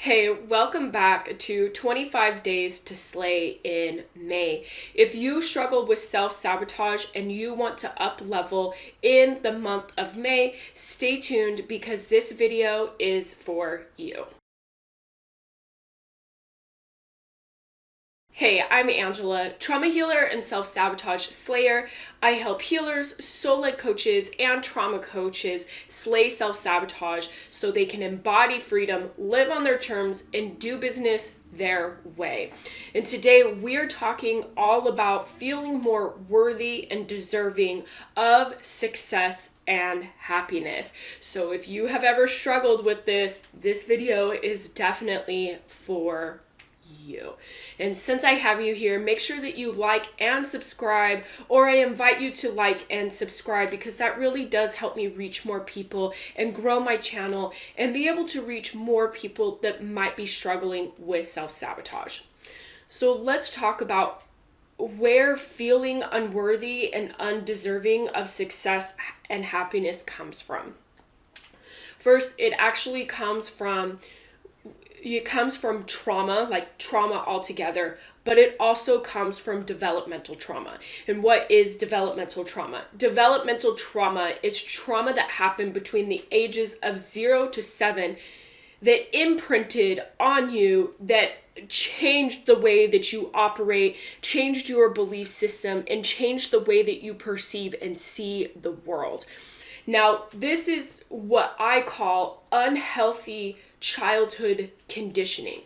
Hey, welcome back to 25 Days to Slay in May. If you struggle with self-sabotage and you want to up level in the month of May, stay tuned because this video is for you. Hey, I'm Angela, trauma healer and self-sabotage slayer. I help healers, soul-led coaches, and trauma coaches slay self-sabotage so they can embody freedom, live on their terms, and do business their way. And today we're talking all about feeling more worthy and deserving of success and happiness. So if you have ever struggled with this video is definitely for you. And since I have you here, make sure that you like and subscribe, or I invite you to like and subscribe because that really does help me reach more people and grow my channel and be able to reach more people that might be struggling with self-sabotage. So let's talk about where feeling unworthy and undeserving of success and happiness comes from. First, it actually comes from trauma, like trauma altogether, but it also comes from developmental trauma. And what is developmental trauma? Developmental trauma is trauma that happened between the ages of 0 to 7 that imprinted on you, that changed the way that you operate, changed your belief system, and changed the way that you perceive and see the world. Now, this is what I call unhealthy childhood conditioning.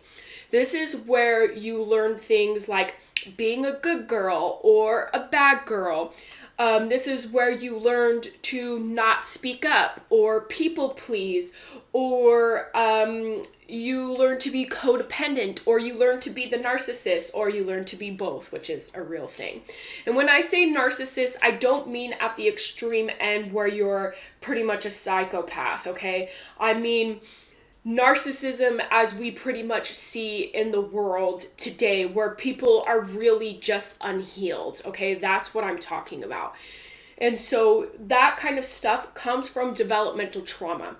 This is where you learn things like being a good girl or a bad girl. This is where you learned to not speak up or people please, or you learn to be codependent, or you learn to be the narcissist, or you learn to be both, which is a real thing. And when I say narcissist, I don't mean at the extreme end where you're pretty much a psychopath, okay? I mean narcissism as we pretty much see in the world today, where people are really just unhealed, okay? That's what I'm talking about. And so that kind of stuff comes from developmental trauma.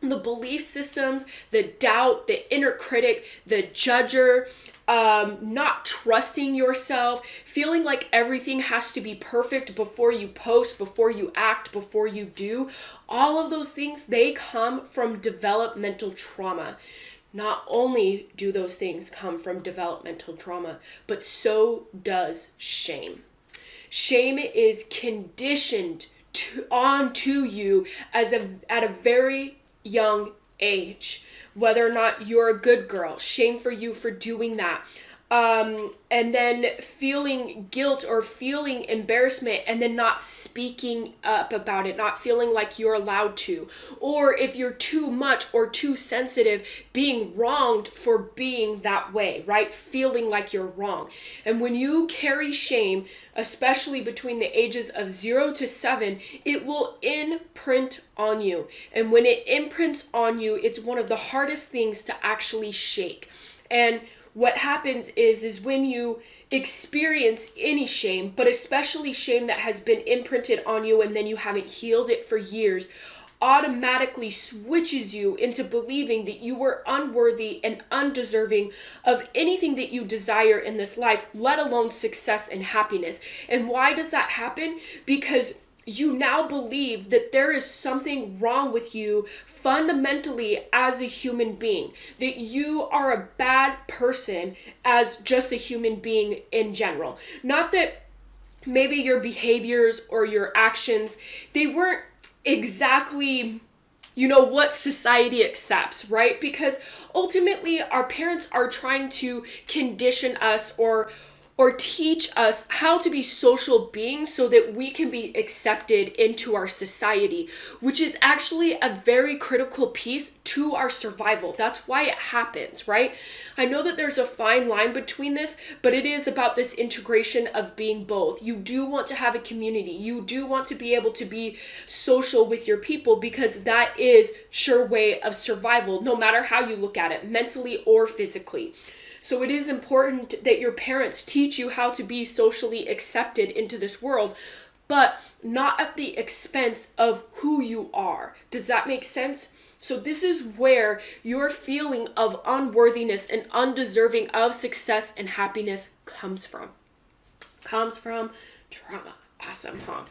The belief systems, the doubt, the inner critic, the judger, not trusting yourself, feeling like everything has to be perfect before you post, before you act, before you do. All of those things, they come from developmental trauma. Not only do those things come from developmental trauma, but so does shame. Shame is conditioned onto you at a very young age. Whether or not you're a good girl, shame for you for doing that. And then feeling guilt or feeling embarrassment and then not speaking up about it, not feeling like you're allowed to. Or if you're too much or too sensitive, being wronged for being that way, right? Feeling like you're wrong. And when you carry shame, especially between the ages of 0 to 7, it will imprint on you. And when it imprints on you, it's one of the hardest things to actually shake. And what happens is when you experience any shame, but especially shame that has been imprinted on you and then you haven't healed it for years, automatically switches you into believing that you were unworthy and undeserving of anything that you desire in this life, let alone success and happiness. And why does that happen? Because you now believe that there is something wrong with you fundamentally as a human being, that you are a bad person as just a human being in general. Not that maybe your behaviors or your actions, they weren't exactly, what society accepts, right? Because ultimately our parents are trying to condition us or teach us how to be social beings so that we can be accepted into our society, which is actually a very critical piece to our survival. That's why it happens, right? I know that there's a fine line between this, but it is about this integration of being both. You do want to have a community. You do want to be able to be social with your people because that is sure way of survival, no matter how you look at it, mentally or physically. So it is important that your parents teach you how to be socially accepted into this world, but not at the expense of who you are. Does that make sense? So this is where your feeling of unworthiness and undeserving of success and happiness comes from. Comes from trauma. Awesome, huh?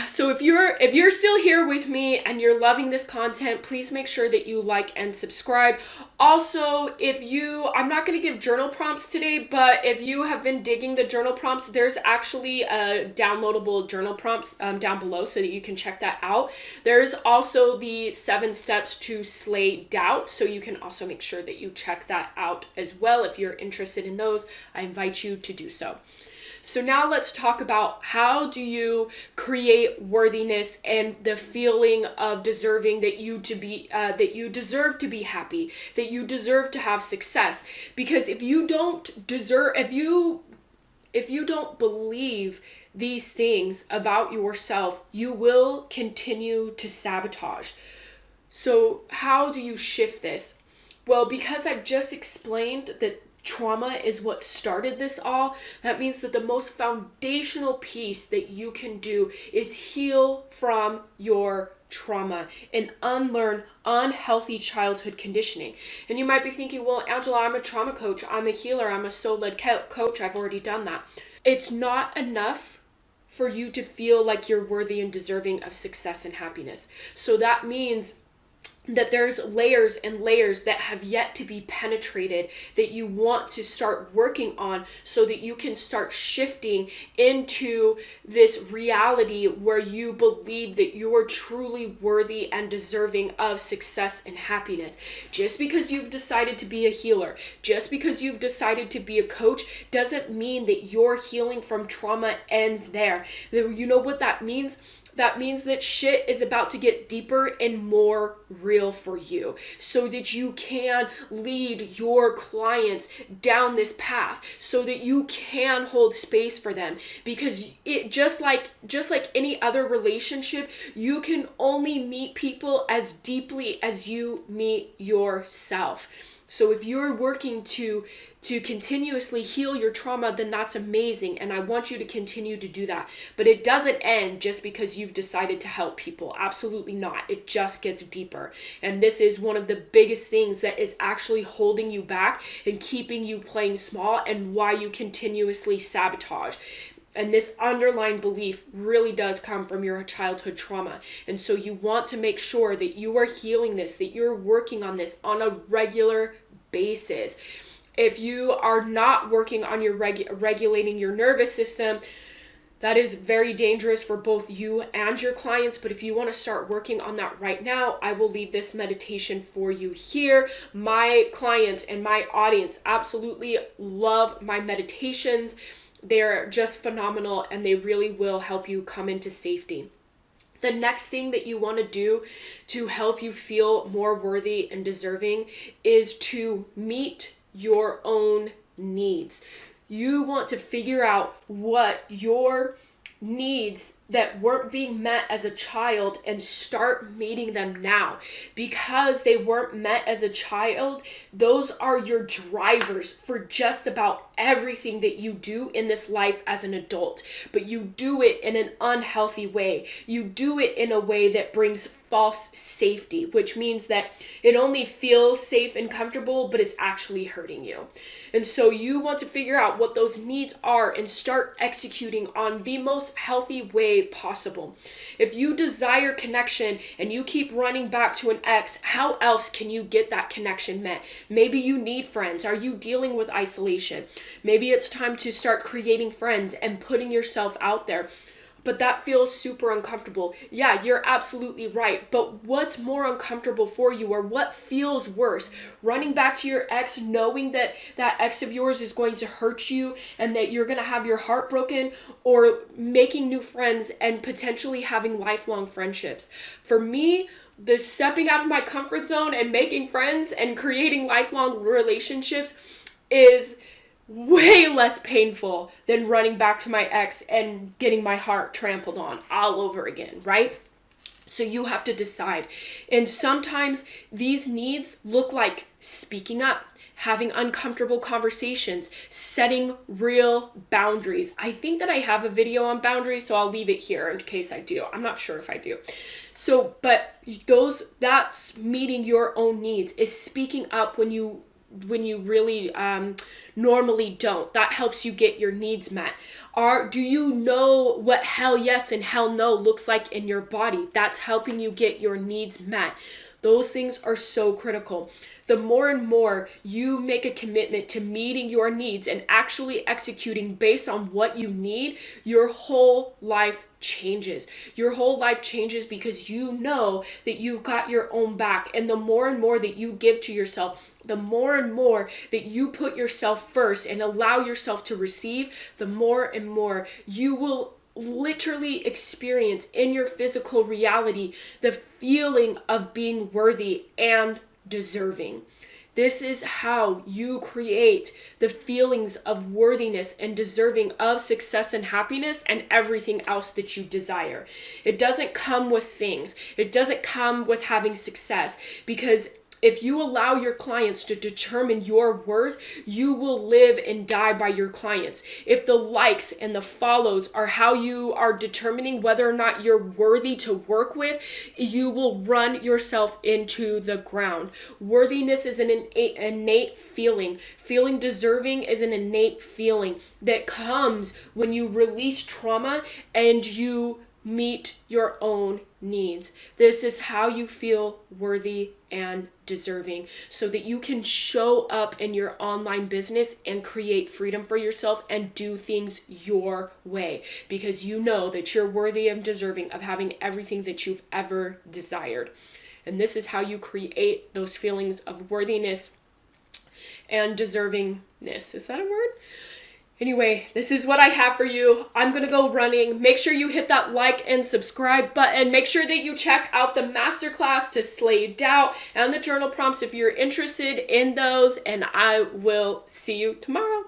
So if you're still here with me and you're loving this content, please make sure that you like and subscribe. Also, I'm not going to give journal prompts today, but if you have been digging the journal prompts, there's actually a downloadable journal prompts down below so that you can check that out. There's also the 7 steps to slay doubt, so you can also make sure that you check that out as well. If you're interested in those, I invite you to do so. So now let's talk about how do you create worthiness and the feeling of deserving that you deserve to be happy, that you deserve to have success. Because if you don't believe these things about yourself, you will continue to sabotage. So how do you shift this? Well, because I've just explained that trauma is what started this all, that means that the most foundational piece that you can do is heal from your trauma and unlearn unhealthy childhood conditioning. And you might be thinking, well, Angela, I'm a trauma coach, I'm a healer, I'm a soul-led coach, I've already done that. It's not enough for you to feel like you're worthy and deserving of success and happiness. So that means that there's layers and layers that have yet to be penetrated that you want to start working on so that you can start shifting into this reality where you believe that you are truly worthy and deserving of success and happiness. Just because you've decided to be a healer, just because you've decided to be a coach, doesn't mean that your healing from trauma ends there. You know what that means? That means that shit is about to get deeper and more real for you so that you can lead your clients down this path, so that you can hold space for them. Because it just like any other relationship, you can only meet people as deeply as you meet yourself. So if you're working to continuously heal your trauma, then that's amazing. And I want you to continue to do that. But it doesn't end just because you've decided to help people. Absolutely not. It just gets deeper. And this is one of the biggest things that is actually holding you back and keeping you playing small, and why you continuously sabotage. And this underlying belief really does come from your childhood trauma. And so you want to make sure that you are healing this, that you're working on this on a regular basis. If you are not working on your regulating your nervous system, that is very dangerous for both you and your clients. But if you want to start working on that right now, I will leave this meditation for you here. My clients and my audience absolutely love my meditations. They're just phenomenal, and they really will help you come into safety. The next thing that you want to do to help you feel more worthy and deserving is to meet your own needs. You want to figure out what your needs that weren't being met as a child and start meeting them now. Because they weren't met as a child, those are your drivers for just about everything that you do in this life as an adult. But you do it in an unhealthy way. You do it in a way that brings false safety, which means that it only feels safe and comfortable, but it's actually hurting you. And so you want to figure out what those needs are and start executing on the most healthy way possible. If you desire connection and you keep running back to an ex, how else can you get that connection met? Maybe you need friends. Are you dealing with isolation? Maybe it's time to start creating friends and putting yourself out there. But that feels super uncomfortable. Yeah, you're absolutely right. But what's more uncomfortable for you, or what feels worse? Running back to your ex, knowing that that ex of yours is going to hurt you and that you're going to have your heart broken, or making new friends and potentially having lifelong friendships? For me, the stepping out of my comfort zone and making friends and creating lifelong relationships is way less painful than running back to my ex and getting my heart trampled on all over again, right? So you have to decide. And sometimes these needs look like speaking up, having uncomfortable conversations, setting real boundaries. I think that I have a video on boundaries, so I'll leave it here in case I do. I'm not sure if I do. So, but that's meeting your own needs, is speaking up when you really normally don't. That helps you get your needs met. Do you know what hell yes and hell no looks like in your body? That's helping you get your needs met. Those things are so critical. The more and more you make a commitment to meeting your needs and actually executing based on what you need, your whole life changes. Your whole life changes because you know that you've got your own back. And the more and more that you give to yourself, the more and more that you put yourself first and allow yourself to receive, the more and more you will literally experience in your physical reality the feeling of being worthy and deserving. This is how you create the feelings of worthiness and deserving of success and happiness and everything else that you desire. It doesn't come with things. It doesn't come with having success, because if you allow your clients to determine your worth, you will live and die by your clients. If the likes and the follows are how you are determining whether or not you're worthy to work with, you will run yourself into the ground. Worthiness is an innate feeling. Feeling deserving is an innate feeling that comes when you release trauma and you meet your own needs. This is how you feel worthy and deserving, so that you can show up in your online business and create freedom for yourself and do things your way, because you know that you're worthy and deserving of having everything that you've ever desired. And this is how you create those feelings of worthiness and deservingness. Is that a word? Anyway, this is what I have for you. I'm going to go running. Make sure you hit that like and subscribe button. Make sure that you check out the masterclass to slay doubt and the journal prompts if you're interested in those. And I will see you tomorrow.